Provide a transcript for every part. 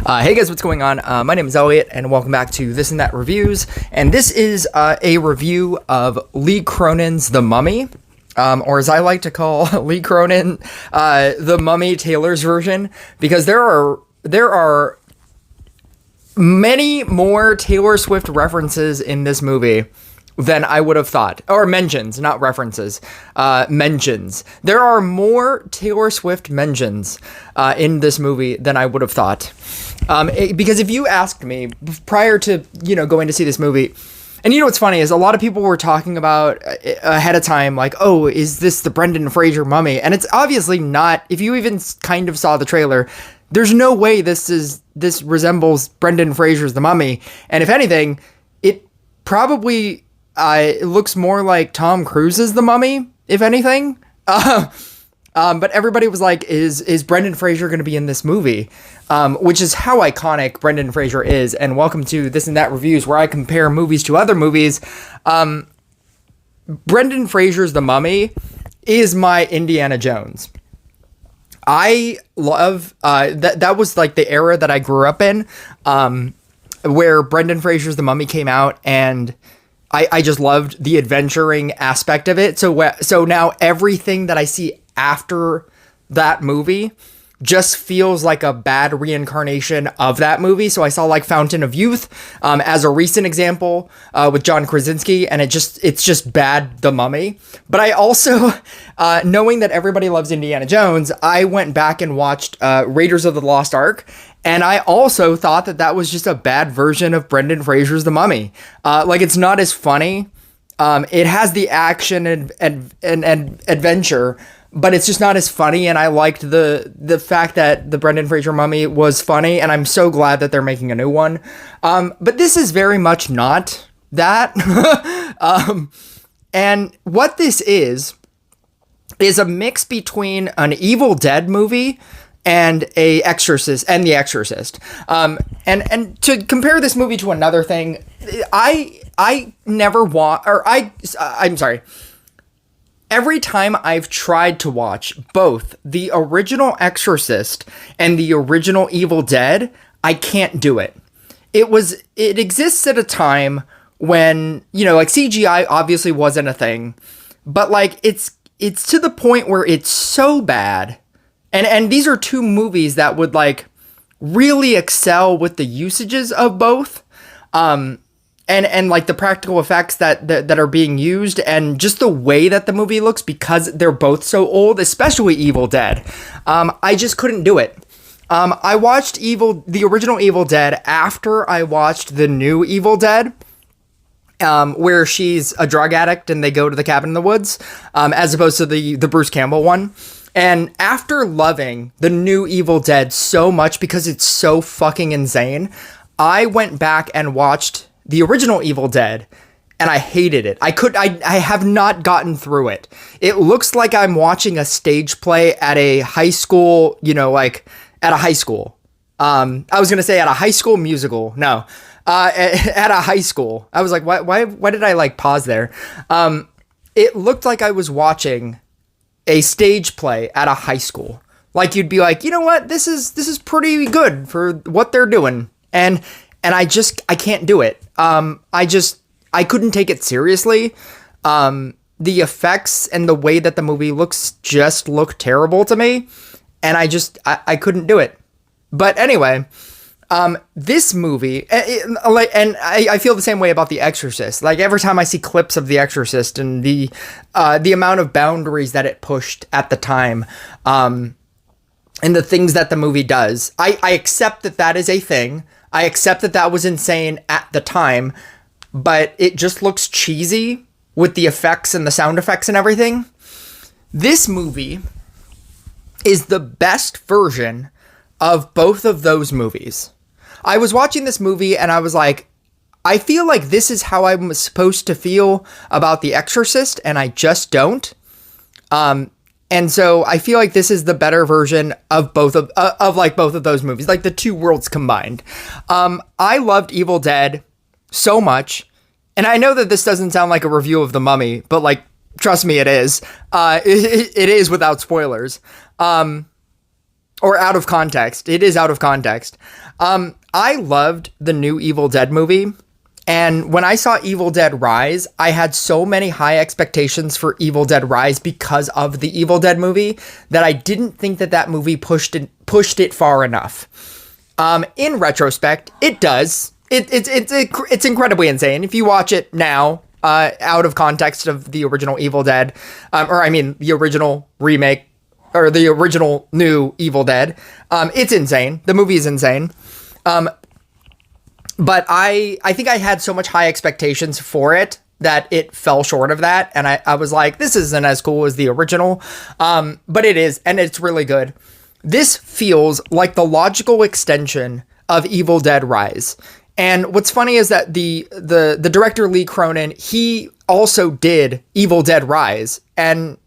Hey guys, what's going on? My name is Elliot, and welcome back to This and That Reviews. And this is a review of Lee Cronin's The Mummy, or as I like to call Lee Cronin, The Mummy Taylor's version, because there are many more Taylor Swift references in this movie than I would have thought. Or mentions, not references. Mentions. There are more Taylor Swift mentions in this movie than I would have thought. Because if you asked me prior to, going to see this movie, and what's funny is a lot of people were talking about ahead of time, like, oh, is this the Brendan Fraser Mummy? And it's obviously not. If you even kind of saw the trailer, there's no way this resembles Brendan Fraser's The Mummy. And if anything, it probably it looks more like Tom Cruise's The Mummy, if anything. But everybody was like, is Brendan Fraser going to be in this movie? Which is how iconic Brendan Fraser is. And welcome to This and That Reviews, where I compare movies to other movies. Brendan Fraser's The Mummy is my Indiana Jones. I love that was like the era that I grew up in, where Brendan Fraser's The Mummy came out, and I just loved the adventuring aspect of it. So now everything that I see after that movie just feels like a bad reincarnation of that movie. So I saw like Fountain of Youth as a recent example with John Krasinski, and it's just bad The Mummy. But I also, knowing that everybody loves Indiana Jones, I went back and watched Raiders of the Lost Ark, and I also thought that was just a bad version of Brendan Fraser's The Mummy. Like, it's not as funny. It has the action and adventure, but it's just not as funny. And I liked the fact that the Brendan Fraser Mummy was funny, and I'm so glad that they're making a new one. But this is very much not that. And what this is a mix between an Evil Dead movie and The Exorcist. And to compare this movie to another thing, I'm sorry. Every time I've tried to watch both the original Exorcist and the original Evil Dead, I can't do it. It exists at a time when, like, CGI obviously wasn't a thing, but like it's to the point where it's so bad. And these are two movies that would like really excel with the usages of both. And like the practical effects that are being used, and just the way that the movie looks, because they're both so old, especially Evil Dead. I just couldn't do it. I watched the original Evil Dead after I watched the new Evil Dead, where she's a drug addict and they go to the cabin in the woods, as opposed to the Bruce Campbell one. And after loving the new Evil Dead so much because it's so fucking insane, I went back and watched the original Evil Dead, and I hated it. I have not gotten through it. It looks like I'm watching a stage play at a high school, like at a high school. I was going to say at a high school musical. No, at a high school. I was like, why did I like pause there? It looked like I was watching a stage play at a high school. Like, you'd be like, you know what? This is pretty good for what they're doing. And I can't do it. I couldn't take it seriously. The effects and the way that the movie looks just look terrible to me. And I couldn't do it. But anyway, this movie, and I feel the same way about The Exorcist. Like, every time I see clips of The Exorcist and the amount of boundaries that it pushed at the time, and the things that the movie does, I accept that is a thing. I accept that was insane at the time, but it just looks cheesy with the effects and the sound effects and everything. This movie is the best version of both of those movies. I was watching this movie and I was like, I feel like this is how I'm supposed to feel about The Exorcist, and I just don't. And so I feel like this is the better version of both of those movies, like the two worlds combined. I loved Evil Dead so much, and I know that this doesn't sound like a review of The Mummy, but like, trust me, it is. It is without spoilers. or out of context. It is out of context. I loved the new Evil Dead movie. And when I saw Evil Dead Rise, I had so many high expectations for Evil Dead Rise because of the Evil Dead movie that I didn't think that movie pushed it far enough. In retrospect, it does. It's incredibly insane. If you watch it now, out of context of the original Evil Dead, the original remake or the original new Evil Dead, it's insane. The movie is insane. But I think I had so much high expectations for it that it fell short of that. And I was like, this isn't as cool as the original. But it is, and it's really good. This feels like the logical extension of Evil Dead Rise. And what's funny is that the director Lee Cronin, he also did Evil Dead Rise. And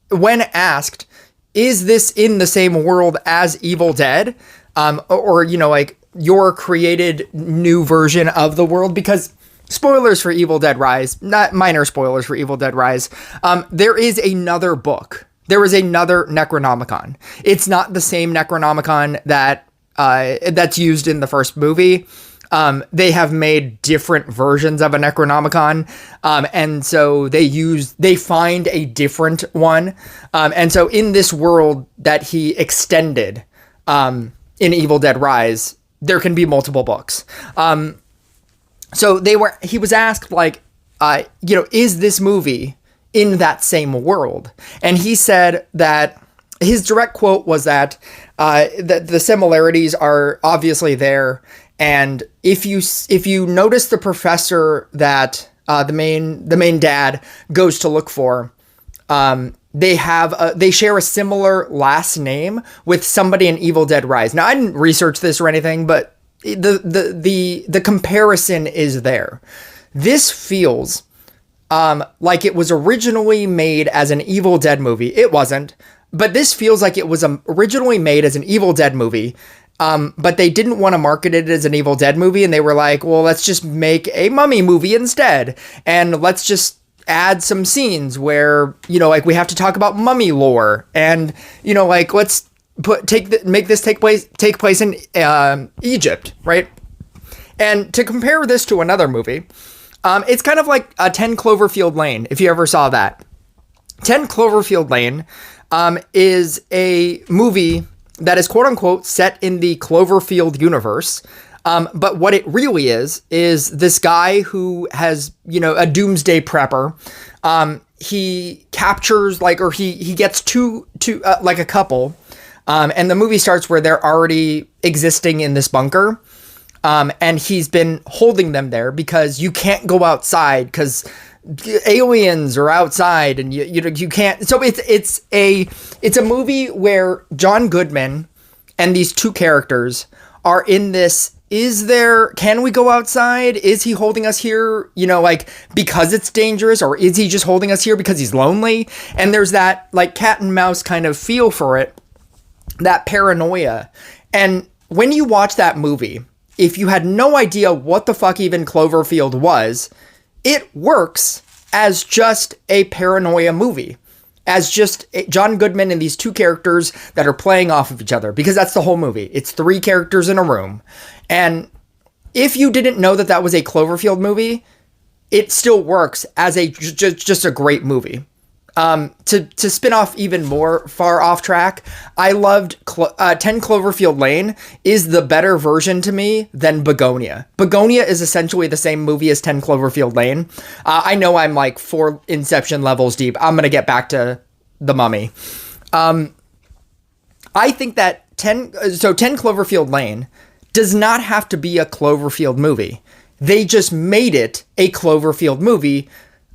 when asked, is this in the same world as Evil Dead? Or your created new version of the world, because spoilers for Evil Dead Rise, not minor spoilers for Evil Dead Rise. There is another book. There is another Necronomicon. It's not the same Necronomicon that's used in the first movie. They have made different versions of a Necronomicon. And so they find a different one. And so in this world that he extended, in Evil Dead Rise, there can be multiple books. So he was asked is this movie in that same world? And he said that his direct quote was that the similarities are obviously there. And if you notice the professor that the main dad goes to look for, they share a similar last name with somebody in Evil Dead Rise. Now, I didn't research this or anything, but the comparison is there. This feels like it was originally made as an Evil Dead movie. It wasn't, but this feels like it was originally made as an Evil Dead movie. But they didn't want to market it as an Evil Dead movie, and they were like, well, let's just make a Mummy movie instead, and let's just add some scenes where, we have to talk about mummy lore, and, let's make this take place in Egypt, right? And to compare this to another movie, it's kind of like a 10 Cloverfield Lane, if you ever saw that. 10 Cloverfield Lane is a movie that is quote unquote set in the Cloverfield universe. But what it really is this guy who has, a doomsday prepper. He captures he gets two a couple. And the movie starts where they're already existing in this bunker. And he's been holding them there because you can't go outside because aliens are outside and you can't. So it's a movie where John Goodman and these two characters are in this. Can we go outside? Is he holding us here, because it's dangerous, or is he just holding us here because he's lonely? And there's that cat and mouse kind of feel for it, that paranoia. And when you watch that movie, if you had no idea what the fuck even Cloverfield was, it works as just a paranoia movie. As just John Goodman and these two characters that are playing off of each other, because that's the whole movie. It's three characters in a room. And if you didn't know that was a Cloverfield movie, it still works as just a great movie. To spin off even more far off track, I loved 10 Cloverfield Lane is the better version to me than Begonia. Begonia is essentially the same movie as 10 Cloverfield Lane. I know I'm 4 Inception levels deep. I'm going to get back to The Mummy. I think that 10 Cloverfield Lane does not have to be a Cloverfield movie. They just made it a Cloverfield movie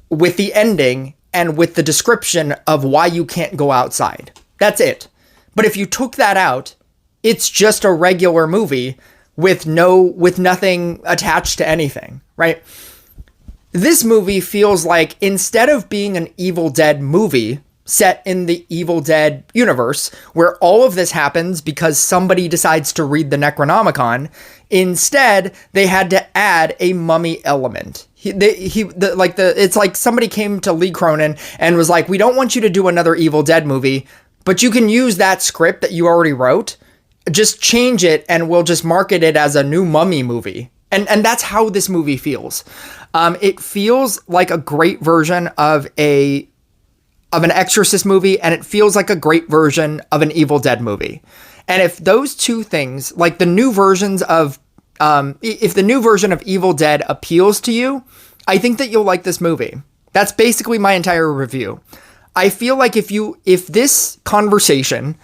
with the ending and with the description of why you can't go outside. That's it. But if you took that out, it's just a regular movie with nothing attached to anything, right? This movie feels like, instead of being an Evil Dead movie set in the Evil Dead universe, where all of this happens because somebody decides to read the Necronomicon, instead they had to add a mummy element. It's like somebody came to Lee Cronin and was like, we don't want you to do another Evil Dead movie, but you can use that script that you already wrote just change it and we'll just market it as a new Mummy movie. And that's how this movie feels. It feels like a great version of an Exorcist movie, and it feels like a great version of an Evil Dead movie. And if those two things, like the new versions of, if the new version of Evil Dead appeals to you, I think that you'll like this movie. That's basically my entire review. I feel like if this conversation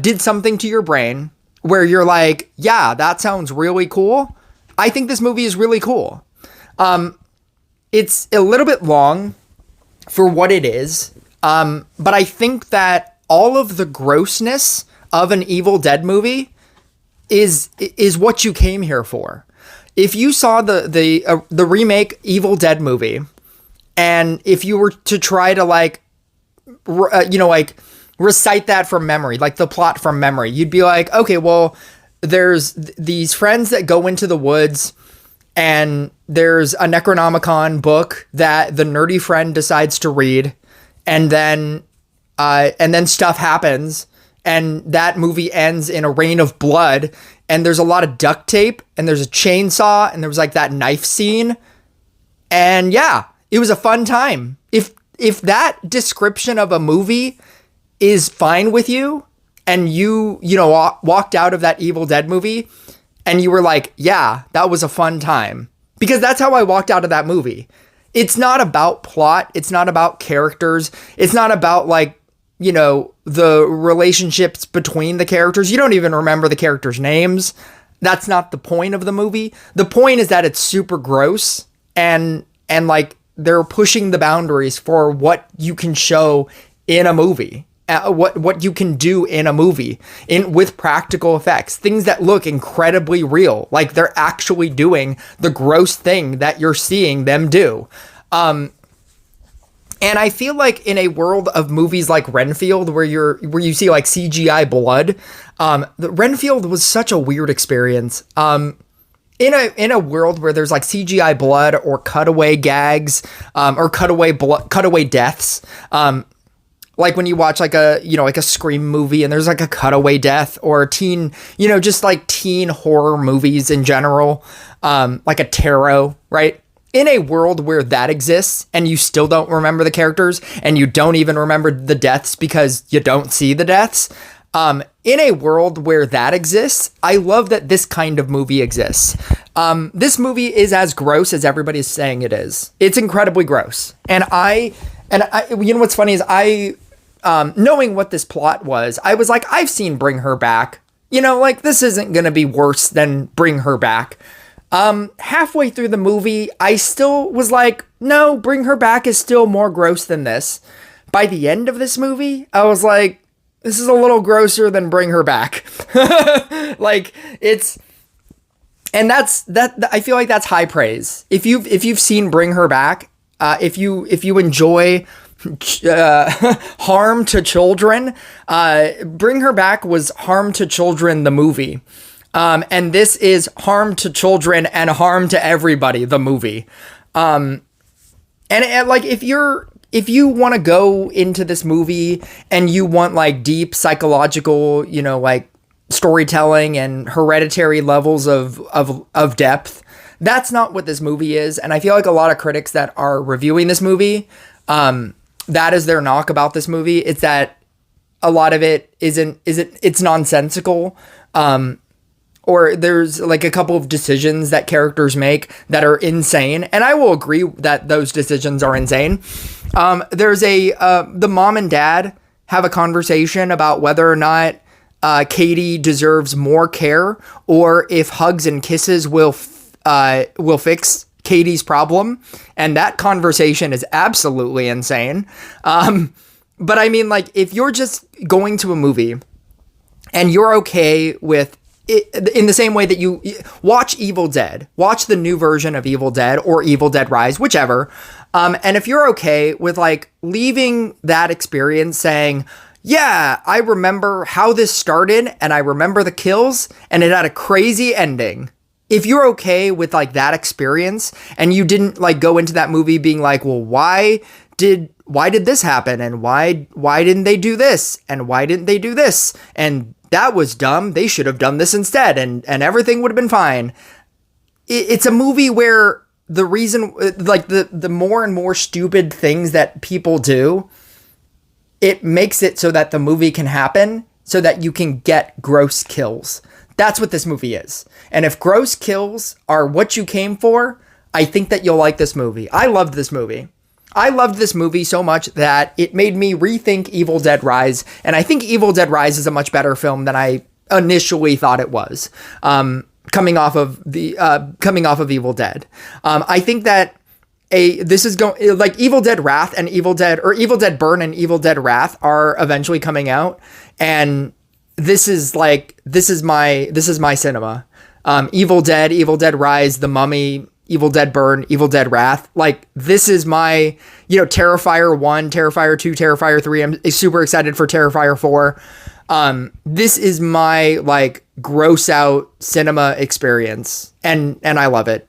did something to your brain where you're like, yeah, that sounds really cool, I think this movie is really cool. It's a little bit long for what it is, but I think that all of the grossness of an Evil Dead movie is what you came here for. If you saw the remake Evil Dead movie, and if you were to try to like recite that from memory, like the plot from memory, you'd be like, okay, well, there's these friends that go into the woods, and there's a Necronomicon book that the nerdy friend decides to read, and then stuff happens, and that movie ends in a rain of blood, and there's a lot of duct tape, and there's a chainsaw, and there was like that knife scene, and yeah, it was a fun time. If that description of a movie is fine with you, and you walked out of that Evil Dead movie and you were like, yeah, that was a fun time. Because that's how I walked out of that movie. It's not about plot. It's not about characters. It's not about like, the relationships between the characters. You don't even remember the characters' names. That's not the point of the movie. The point is that it's super gross, and like they're pushing the boundaries for what you can show in a movie. What you can do in a movie with practical effects, things that look incredibly real, like they're actually doing the gross thing that you're seeing them do. And I feel like in a world of movies like Renfield, where you see like CGI blood, the Renfield was such a weird experience. In a world where there's like CGI blood or cutaway gags, or cutaway deaths, like when you watch like a Scream movie and there's like a cutaway death, or a teen, just like teen horror movies in general, like a Tarot, right? In a world where that exists and you still don't remember the characters and you don't even remember the deaths because you don't see the deaths, in a world where that exists, I love that this kind of movie exists. This movie is as gross as everybody's saying it is. It's incredibly gross. And I what's funny is knowing what this plot was, I was like, I've seen Bring Her Back. Like this isn't going to be worse than Bring Her Back. Halfway through the movie, I still was like, no, Bring Her Back is still more gross than this. By the end of this movie, I was like, this is a little grosser than Bring Her Back. Like I feel like that's high praise. If you've seen Bring Her Back, if you enjoy harm to children, Bring Her Back was Harm to Children the movie, and this is Harm to Children and Harm to Everybody the movie. And like if you want to go into this movie and you want like deep psychological, like storytelling and hereditary levels of depth, that's not what this movie is. And I feel like a lot of critics that are reviewing this movie, that is their knock about this movie. It's that a lot of it it's nonsensical. Or there's like a couple of decisions that characters make that are insane. And I will agree that those decisions are insane. There's the mom and dad have a conversation about whether or not Katie deserves more care, or if hugs and kisses will fix Katie's problem. And that conversation is absolutely insane. But I mean, like, if you're just going to a movie and you're okay with it, in the same way that you watch Evil Dead, watch the new version of Evil Dead or Evil Dead Rise, whichever. And if you're okay with like leaving that experience saying, yeah, I remember how this started and I remember the kills and it had a crazy ending. If you're okay with like that experience and you didn't like go into that movie being like, well, why did this happen? And why didn't they do this? And why didn't they do this? And that was dumb. They should have done this instead, and everything would have been fine. It's a movie where the reason, like the more and more stupid things that people do, it makes it so that the movie can happen, so that you can get gross kills. That's what this movie is. And if gross kills are what you came for, I think that you'll like this movie. I loved this movie. I loved this movie so much that it made me rethink Evil Dead Rise. And I think Evil Dead Rise is a much better film than I initially thought it was. Coming off of Evil Dead. I think that this is going, like, Evil Dead Wrath and Evil Dead Burn and Evil Dead Wrath are eventually coming out. And this is my cinema. Evil Dead Rise, The Mummy, Evil Dead Burn, Evil Dead Wrath. Like, this is my, Terrifier 1, Terrifier 2, Terrifier 3. I'm super excited for Terrifier 4. This is my, like, gross out cinema experience. And I love it.